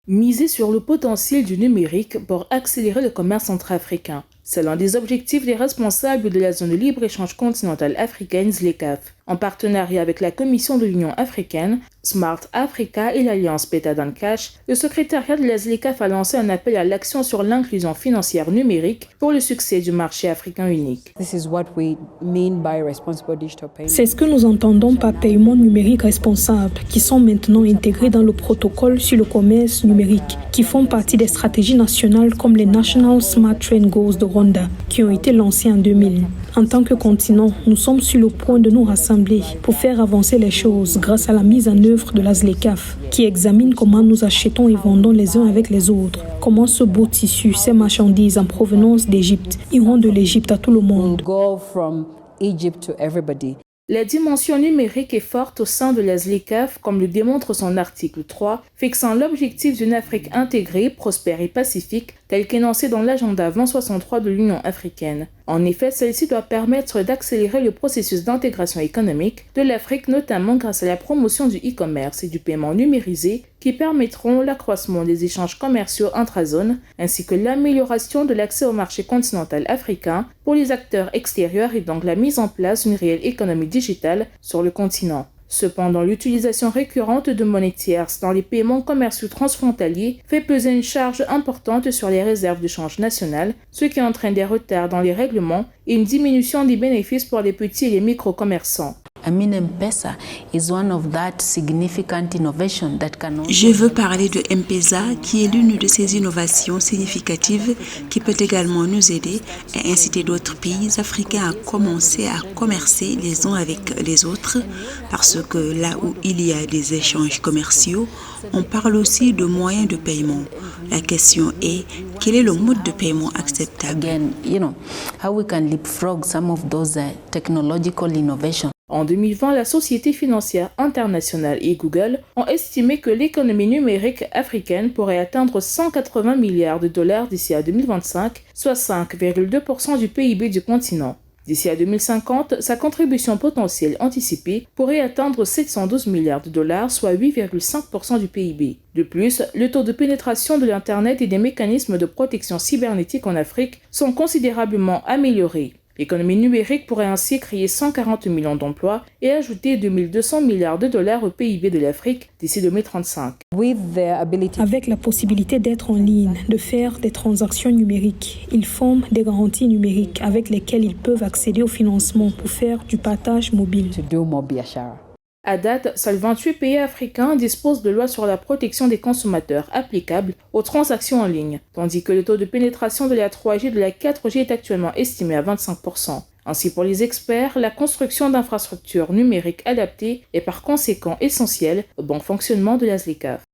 Miser sur le potentiel du numérique pour accélérer le commerce intra-africain. C'est l'un des objectifs des responsables de la zone de libre-échange continentale africaine ZLECAf. En partenariat avec la Commission de l'Union africaine, Smart Africa et l'Alliance Beta Cash, le secrétariat de la ZLECAf a lancé un appel à l'action sur l'inclusion financière numérique pour le succès du marché africain unique. C'est ce que nous entendons par paiement numérique responsable, qui sont maintenant intégrés dans le protocole sur le commerce numérique, qui font partie des stratégies nationales comme les National Smart Train Goals de Rwanda, qui ont été lancées en 2000. En tant que continent, nous sommes sur le point de nous rassembler pour faire avancer les choses grâce à la mise en œuvre de la ZLECAf, qui examine comment nous achetons et vendons les uns avec les autres, comment ce beau tissu, ces marchandises en provenance d'Égypte, iront de l'Égypte à tout le monde. La dimension numérique est forte au sein de la ZLECAf, comme le démontre son article 3, fixant l'objectif d'une Afrique intégrée, prospère et pacifique, tel qu'énoncé dans l'agenda 2063 de l'Union africaine. En effet, celle-ci doit permettre d'accélérer le processus d'intégration économique de l'Afrique, notamment grâce à la promotion du e-commerce et du paiement numérisé, qui permettront l'accroissement des échanges commerciaux intra-zones, ainsi que l'amélioration de l'accès au marché continental africain pour les acteurs extérieurs et donc la mise en place d'une réelle économie digitale sur le continent. Cependant, l'utilisation récurrente de monnaies tierces dans les paiements commerciaux transfrontaliers fait peser une charge importante sur les réserves de change nationales, ce qui entraîne des retards dans les règlements et une diminution des bénéfices pour les petits et les micro-commerçants. Je veux parler de M-Pesa, qui est l'une de ces innovations significatives qui peut également nous aider à inciter d'autres pays africains à commencer à commercer les uns avec les autres, parce que là où il y a des échanges commerciaux, on parle aussi de moyens de paiement. La question est, quel est le mode de paiement acceptable? En 2020, la Société financière internationale et Google ont estimé que l'économie numérique africaine pourrait atteindre 180 milliards de dollars d'ici à 2025, soit 5,2% du PIB du continent. D'ici à 2050, sa contribution potentielle anticipée pourrait atteindre 712 milliards de dollars, soit 8,5% du PIB. De plus, le taux de pénétration de l'Internet et des mécanismes de protection cybernétique en Afrique sont considérablement améliorés. L'économie numérique pourrait ainsi créer 140 millions d'emplois et ajouter 2200 milliards de dollars au PIB de l'Afrique d'ici 2035. Avec la possibilité d'être en ligne, de faire des transactions numériques, ils forment des garanties numériques avec lesquelles ils peuvent accéder au financement pour faire du partage mobile. À date, seuls 28 pays africains disposent de lois sur la protection des consommateurs applicables aux transactions en ligne, tandis que le taux de pénétration de la 3G et de la 4G est actuellement estimé à 25%. Ainsi, pour les experts, la construction d'infrastructures numériques adaptées est par conséquent essentielle au bon fonctionnement de la ZLECAf.